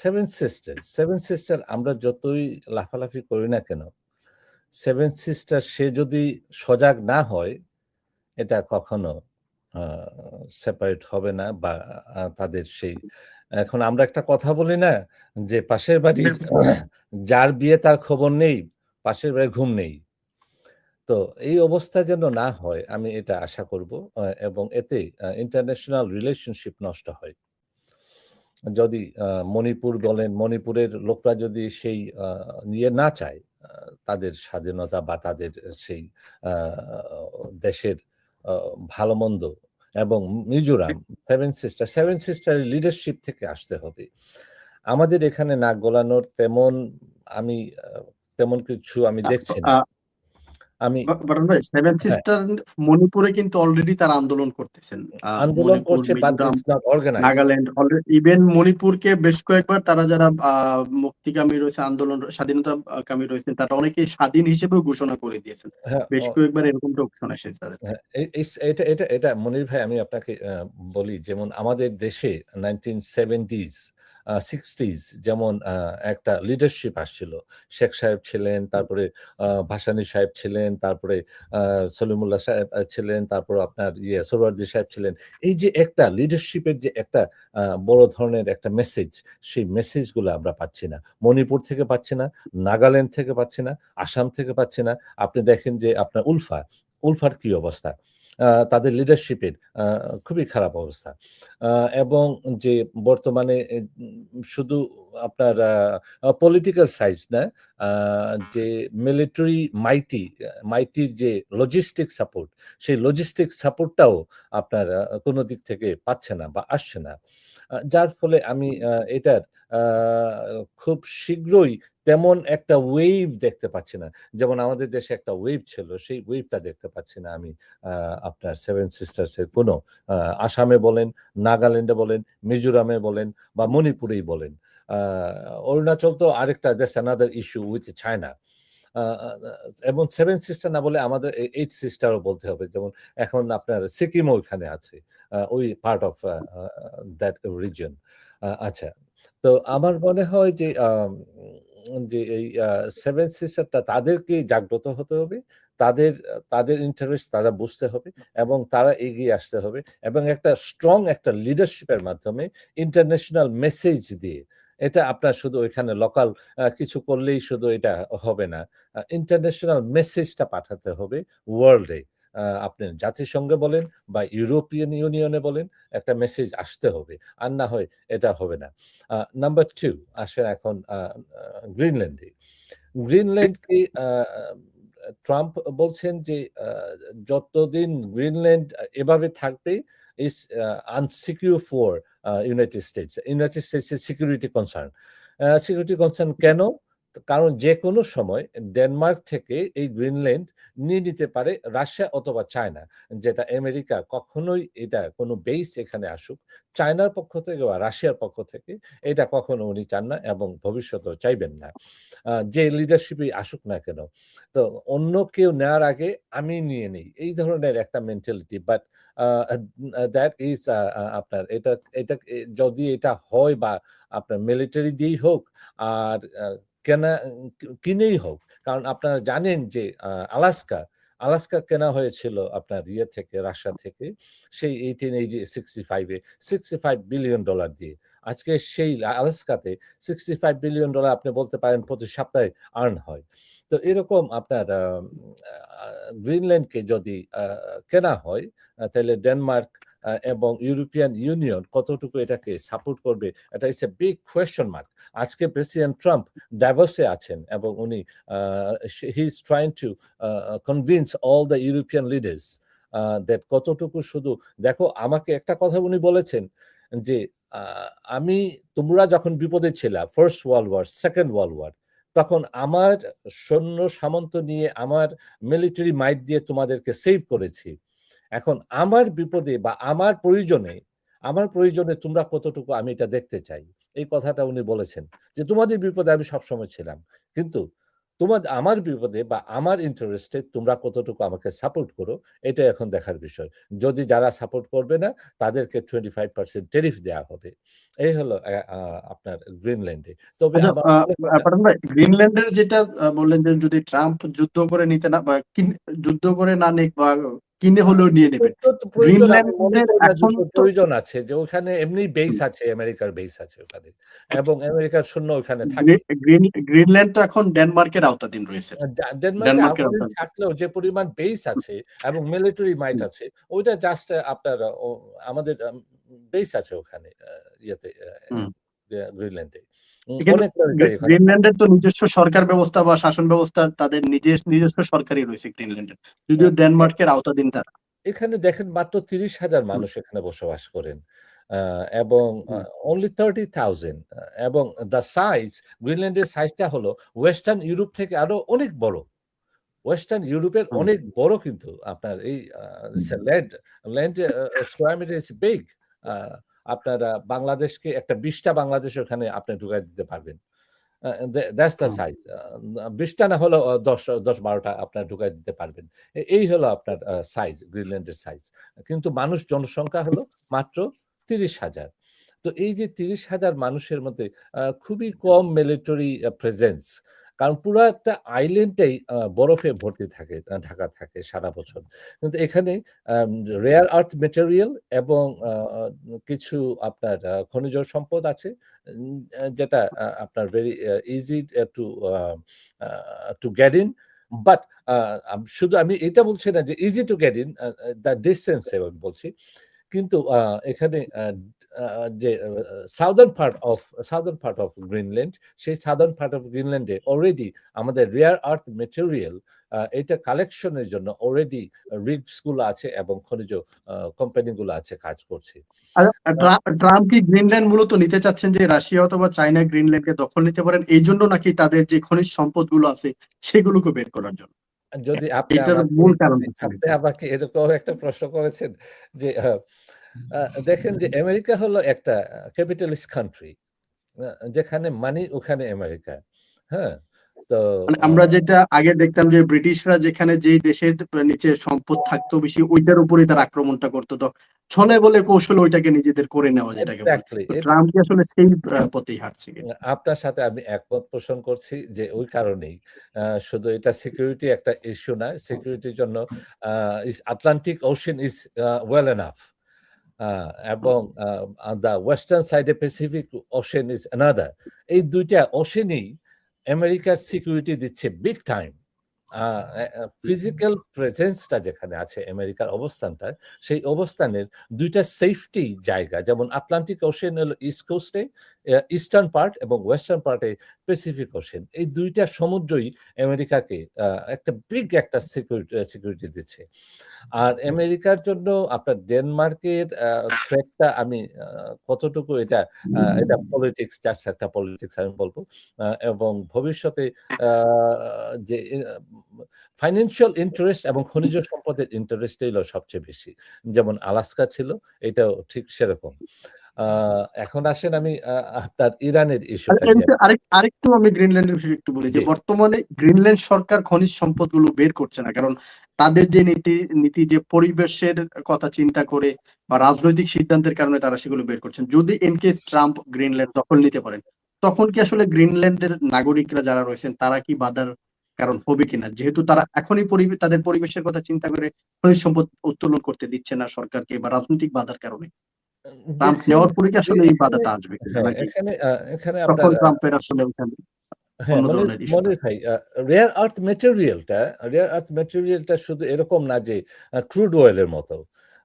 Seven sister আমরা যতই লাফালাফি করি না কেন, সেভেন সিস্টার সে যদি সজাগ না হয় এটা কখনো সেপারেট হবে না বা তাদের সেই এখন আমরা একটা কথা বলি না যে পাশের বাড়ির যার বিয়ে তার খবর নেই, পাশের বাড়ির ঘুম নেই। তো এই অবস্থা যেন না হয় আমি এটা আশা করব এবং এতে ইন্টারন্যাশনাল রিলেশনশিপ নষ্ট হয়। যদি মণিপুর বলেন, মণিপুরের লোকরা যদি সেই ইয়ে না চায়, তাদের স্বাধীনতা বা তাদের সেই আ দেশের আ ভালো-মন্দ এবং মিজোরাম, সেভেন সিস্টার লিডারশিপ থেকে আসতে হবে। আমাদের এখানে নাক গলানোর তেমন আমি তেমন কিছু আমি দেখছি না। আ আমি বাটন ভাই, সেভেন হ্যাঁ, সিস্টার মণিপুরে কিন্তু অলরেডি তারা আন্দোলন করতেছেন। আন্দোলন মণিপুর, করছে but Mizoram, it's not organised. Nagaland, already even মণিপুরকে বেশ কয়েকবার তারা যারা মুক্তিকামী রয়েছে, আন্দোলন স্বাধীনতা কামী রয়েছেন, তারা অনেকেই স্বাধীন হিসেবেও ঘোষণা করে দিয়েছেন। হ্যাঁ, বেশ কয়েকবার এরকমটা অপশন এসেছে তাদের হ্যাঁ, থেকে। এটা মনির ভাই আমি আপনাকে বলি যেমন আমাদের দেশে 1970s 60s যেমন একটা লিডারশিপ আসছিল। শেখ সাহেব ছিলেন, তারপরে ভাসানী সাহেব ছিলেন, তারপরে সলিমুল্লাহ সাহেব ছিলেন, তারপর আপনার সোহরাওয়ার্দী সাহেব ছিলেন। এই যে একটা লিডারশিপের যে একটা বড় ধরনের একটা মেসেজ, সেই মেসেজগুলো আমরা পাচ্ছি না। মণিপুর থেকে পাচ্ছি না, নাগাল্যান্ড থেকে পাচ্ছি না, আসাম থেকে পাচ্ছি না। আপনি দেখেন যে আপনার উলফার কি অবস্থা? তাদের লিডারশিপের খুবই খারাপ অবস্থা। এবং যে বর্তমানে শুধু আপনার পলিটিক্যাল সাইড না, আ যে মিলিটারি মাইটির যে লজিস্টিক সাপোর্ট, সেই লজিস্টিক সাপোর্টটাও আপনার কোন দিক থেকে পাচ্ছে না বা আসছে না। যার ফলে আমি এটার আ খুব শীঘ্রই তেমন একটা ওয়েভ দেখতে পাচ্ছি না। যেমন আমাদের দেশে একটা ওয়েভ ছিল, সেই ওয়েভটা দেখতে পাচ্ছি না আমি আ আপনার সেভেন সিস্টার্স এর কোনো আ আসামে বলেন, নাগাল্যান্ডে বলেন, মিজোরামে বলেন বা মণিপুরেই বলেন। আ অরুণাচল তো আরেকটা that's another issue with China. Uh uh এবং সেভেন সিস্টার না বলে আমাদের এইট সিস্টারও বলতে হবে। যেমন এখন আপনার সিকিমও ওইখানে আছে। ওই পার্ট অফ দ্যাট রিজিয়ন। আচ্ছা। তো আমার মনে হয় যে এই সেভেন সিস্টারটা তাদেরকেই জাগ্রত হতে হবে। তাদের ইন্টারেস্ট তারা বুঝতে হবে এবং তারা এগিয়ে আসতে হবে এবং একটা লিডারশিপের মাধ্যমে ইন্টারন্যাশনাল মেসেজ দিয়ে এটা আপনার শুধু ওইখানে লোকাল কিছু করলেই শুধু এটা হবে না। ইন্টারন্যাশনাল মেসেজটা পাঠাতে হবে ওয়ার্লডে। আপনি জাতিসংঘে বলেন বা ইউরোপিয়ান ইউনিয়নে বলেন, একটা মেসেজ আসতে হবে। আর না হয় এটা হবে না। নাম্বার 2 আসেন এখন গ্রিনল্যান্ডে। গ্রিনল্যান্ডকে ট্রাম্প বলছেন যে যতদিন গ্রিনল্যান্ড এভাবে থাকবে ইস আনসিকিউর ফর ইউনাইটেড স্টেটস এর সিকিউরিটি কনসার্ন কেন? কারণ যেকোনো সময় ডেনমার্ক থেকে এই গ্রিনল্যান্ড নিয়ে নিতে পারে রাশিয়া অথবা চায়না। যেটা আমেরিকা কখনোই এটা কোনো বেইস এখানে আসুক, চায়নার পক্ষ থেকে বা রাশিয়ার পক্ষ থেকে এটা কখনো উনি চান না এবং ভবিষ্যতেও চাইবেন না। যে লিডারশিপই আসুক না কেন। তো অন্য কেউ নেওয়ার আগে আমি নিয়ে নেই। এই ধরনের একটা mentality. But a that is আপনার যদি এটা হয় বা আপনার মিলিটারি দিয়েই হোক আর কেনা কিনেই হোক। কারণ আপনারা জানেন যে আলাস্কা কেনা হয়েছিল আপনার থেকে রাশিয়া থেকে সেই 1865 এ $65 বিলিয়ন দিয়ে। আজকে সেই আলাস্কাতে $65 বিলিয়ন আপনি বলতে পারেন প্রতি সপ্তাহে আর্ন হয়। তো এরকম আপনার গ্রিনল্যান্ডকে যদি কেনা হয় তাইলে ডেনমার্ক এবং ইউরোপিয়ান ইউনিয়ন কতটুকু এটাকে সাপোর্ট করবে? এটা it's a big question mark. আজকে প্রেসিডেন্ট ট্রাম্প দাভোসে আছেন এবং উনি he is trying to convince all the European leaders that কতটুকু শুধু দেখো আমাকে একটা কথা উনি বলেছেন যে আ আমি তোমরা যখন বিপদে ছিলা first world war, second world war তখন আমার সৈন্য সামন্ত নিয়ে আমার মিলিটারি মাইট দিয়ে তোমাদেরকে সেভ করেছি। এখন আমার বিপদে বা আমার প্রয়োজনে তোমরা কতটুকু আমি এটা দেখতে চাই। এই কথাটা উনি বলেছেন যে তোমাদের বিপদে আমি সবসময় ছিলাম। কিন্তু আমার বিপদে বা আমার ইন্টারেস্টে তোমরা কতটুকু আমাকে সাপোর্ট করো, এটা এখন দেখার বিষয়। যদি যারা সাপোর্ট করবে না তাদেরকে 25% ট্যারিফ দেয়া হবে। এই হলো আপনার গ্রিনল্যান্ডে। তবে আচ্ছা, আমার মনে হয় না। পাঠান ভাই, গ্রিনল্যান্ডের যেটা বললেন যে যদি ট্রাম্প যুদ্ধ করে নিতে না বা যুদ্ধ করে না নিক বা কিনে হলেও নিয়ে নেবেন, প্রয়োজন আমি মনে গ্রিনল্যান্ডের করি না এখন যুদ্ধের তো প্রয়োজন আছে, যে ওখানে এমনি বেস আছে, আমেরিকার বেস আছে ওখানে, এবং আমেরিকার সৈন্য ওখানে থাকে। গ্রিনল্যান্ড তো এখন ডেনমার্কের আওতাধীন রয়েছে। ডেনমার্কে ডেনমার্কের আওতাধীন আওতাধীন। থাকলেও যে পরিমাণ বেস আছে এবং মিলিটারি মাইট হুম, আছে, ওইটা জাস্ট আপনার আমাদের বেস আছে ওখানে, ইয়েতে, হুম। গ্রিনল্যান্ডে কিন্তু অনেক টেরিটরি ওখানে। গ্রিনল্যান্ডের তো নিজস্ব সরকার ব্যবস্থা বা শাসন ব্যবস্থা তাদের নিজস্ব সরকারই রয়েছে গ্রিনল্যান্ডের, যদিও ডেনমার্কের আওতাধীন তারা। এখানে দেখেন মাত্র ৩০,০০০ হুম, মানুষ এখানে বসবাস করেন। এবং হুম, only 30,000, এবং দ্য সাইজ, গ্রিনল্যান্ডের সাইজটা হলো ওয়েস্টার্ন ইউরোপ থেকে আরো অনেক বড়। ওয়েস্টার্ন ইউরোপের হুম, অনেক বড় কিন্তু আপনার এই land land square metre is big. Uh আপনারা বাংলাদেশকে একটা ২০ টা বাংলাদেশ ওখানে আপনি ঢুকায় দিতে পারবেন। That's the hmm. সাইজ। ২০ টা না হলেও ১০-১২ টা আপনার ঢুকায় দিতে পারবেন। এই হলো আপনার সাইজ, গ্রিনল্যান্ডের সাইজ। কিন্তু জনসংখ্যা হলো মাত্র ৩০,০০০। তো এই যে ৩০,০০০ মানুষের মধ্যে খুবই কম মিলিটারি প্রেজেন্স। কারণ পুরা একটা আইল্যান্ডটাই বরফে ভর্তি থাকে, ঢাকা থাকে সারা বছর। কিন্তু এখানে আম রেয়ার আর্থ ম্যাটেরিয়াল এবং আ আ কিছু আপনার খনিজ সম্পদ আছে। যেটা আপনার very easy to uh uh to get in. But uh শুধু আমি এটা বলছি না যে easy to get in, the distance এ আমি বলছি। কিন্তু এখানে যে সাউদার্ন পার্ট অফ গ্রিনল্যান্ড, সেই সাউদার্ন পার্ট অফ গ্রিনল্যান্ডে অলরেডি আমাদের রেয়ার আর্থ ম্যাটেরিয়াল এটা কালেকশনের জন্য অলরেডি রিগস গুলো আছে এবং খনিজ কোম্পানি গুলো আছে, কাজ করছে। আচ্ছা, আ ট্রাম্প কি গ্রিনল্যান্ড মূলত নিতে চাচ্ছেন যে রাশিয়া অথবা চায়না গ্রিনল্যান্ডকে দখল নিতে পারেন এই জন্য, নাকি তাদের যে খনিজ সম্পদগুলো আছে সেগুলোকে বের করার জন্য? যদি আপনি এটার আমাকে মূল কারণ যদি হচ্ছে কি? আপনি আমাকে এরকম একটা প্রশ্ন করেছেন যে দেখেন যে আমেরিকা হলো একটা ক্যাপিটালিস্ট কান্ট্রি। আ যেখানে মানি ওখানে আমেরিকা। হ্যাঁ? তো মানে আ আমরা যেটা আগে দেখতাম যে ব্রিটিশরা যেখানে যেই দেশের নিচে সম্পদ থাকতো বেশি ওইটার উপরেই তারা আক্রমণটা করতো। তো ছলে বলে কৌশলে ওইটাকে নিজেদের করে নেওয়া যেটাকে বলে। এক্সাক্টলি তো এটা ট্রাম্প কি আসলে সেই পথেই হাঁটছে কিনা? আপনার সাথে আমি একমত পোষণ করছি যে ওই কারণেই। শুধু এটা সিকিউরিটি একটা ইস্যু না। সিকিউরিটির জন্য Atlantic Ocean is well enough. Uh এবং দ্য ওয়েস্টার্ন সাইডে প্যাসিফিক ওশেন ইজ অ্যানাদার। এই ২ টা ওশেনই আমেরিকার সিকিউরিটি দিচ্ছে বিগ টাইম। আ ফিজিক্যাল প্রেজেন্সটা যেখানে আছে আমেরিকার অবস্থানটা, সেই অবস্থানের ২ টা সেফটি জায়গা। যেমন আটলান্টিক ওশেন হলো ইস্ট কোস্টে, ইস্টার্ন পার্ট, এবং ওয়েস্টার্ন পার্টে প্যাসিফিক ওশেন। এই ২ টা সমুদ্রই আমেরিকাকে একটা বিগ একটা সিকিউরিটি দিচ্ছে। আর আমেরিকার জন্য আপনার ডেনমার্কের থ্রেটটা আমি কতটুকু এটা পলিটিক্স, জাস্ট একটা পলিটিক্স আমি বলব। এবং ভবিষ্যতে আ যে ফাইন্যান্সিয়াল ইন্টারেস্ট এবং খনিজ সম্পদের ইন্টারেস্টই হলো সবচেয়ে বেশি। যেমন আলাস্কা ছিল, এটাও ঠিক সেরকম। আ এখন আসেন আমি আপনার ইরানের আর ইস্যুটা এর নিয়ে। বিষয়ে আরেকটু আমি গ্রিনল্যান্ডের বিষয়ে একটু বলি যে জি। বর্তমানে গ্রিনল্যান্ড সরকার খনিজ সম্পদগুলো বের করছে না। কারণ তাদের যে নীতি যে পরিবেশের কথা চিন্তা করে বা রাজনৈতিক সিদ্ধান্তের কারণে তারা সেগুলো বের করছেন। যদি ইন কেস ট্রাম্প গ্রিনল্যান্ড দখল নিতে পারেন, তখন কি আসলে গ্রিনল্যান্ডের নাগরিকরা যারা রয়েছেন তারা কি বাধার কারণ হবে কিনা? যেহেতু তারা এখনই তাদের পরিবেশের কথা চিন্তা করে খনিজ সম্পদ উত্তোলন করতে দিচ্ছে না সরকারকে বা রাজনৈতিক বাধার কারণে। ট্রাম্প দেখেন নেওয়ার পরে কি যে আসলে এই এখানে, বাধাটা আসবে কিনা? হ্যাঁ, নাকি এখানে আপনার তখন ট্রাম্পের আসলে ওখানে হ্যাঁ, অন্য ধরনের ইস্যু মনির থাকে? ভাই, রেয়ার আর্থ ম্যাটেরিয়ালটা শুধু এরকম না যে ক্রুড অয়েল এর মতো।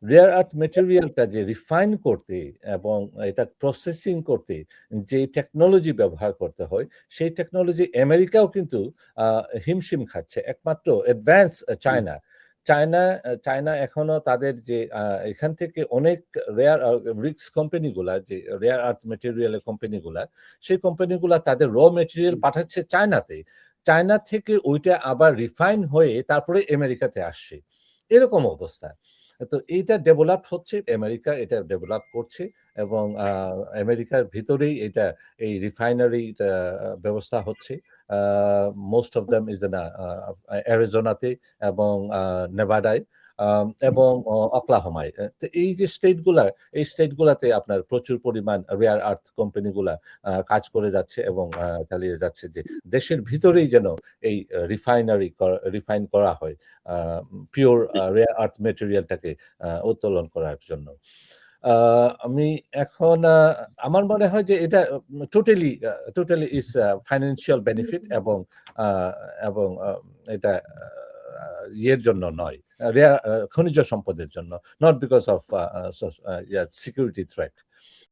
রেয়ার আর্থ ম্যাটেরিয়ালটা যে রিফাইন করতে এবং এটা প্রসেসিং করতে যে টেকনোলজি ব্যবহার করতে হয়, সেই টেকনোলজি আমেরিকাও কিন্তু আ হিমশিম খাচ্ছে। একমাত্র অ্যাডভান্স হুম। চায়না। চায়না এখনো তাদের যে এখান থেকে অনেক রেয়ার রিক্স কোম্পানিগুলা, যে রেয়ার আর্থ ম্যাটেরিয়াল এর কোম্পানিগুলা, সেই কোম্পানিগুলা তাদের মেটেরিয়াল পাঠাচ্ছে চায়নাতে। চায়না থেকে ওইটা আবার রিফাইন হয়ে তারপরে আমেরিকাতে আসছে। এরকম অবস্থা। তো এইটা ডেভেলপ হচ্ছে, আমেরিকা এটা ডেভেলপ করছে এবং আমেরিকার ভিতরেই এটা এই রিফাইনারি ব্যবস্থা হচ্ছে। Most of them is in অ্যারিজোনাতে এবং নেভাদায় এবং অক্লাহোমায়। তো এই যে স্টেটগুলা, এই স্টেটগুলাতে আপনার প্রচুর পরিমাণ রেয়ার আর্থ কোম্পানিগুলা কাজ করে যাচ্ছে এবং চালিয়ে যাচ্ছে যে দেশের ভিতরেই যেন এই রিফাইন করা হয় পিওর রেয়ার আর্থ মেটেরিয়ালটাকে উত্তোলন করার জন্য। আমি এখন আমার মনে হয় যে এটা টোটালি ইজ ফাইন্যান্সিয়াল বেনিফিট এবং এটা ইয়ের জন্য নয়, খনিজ সম্পদের জন্য, not because of security threat.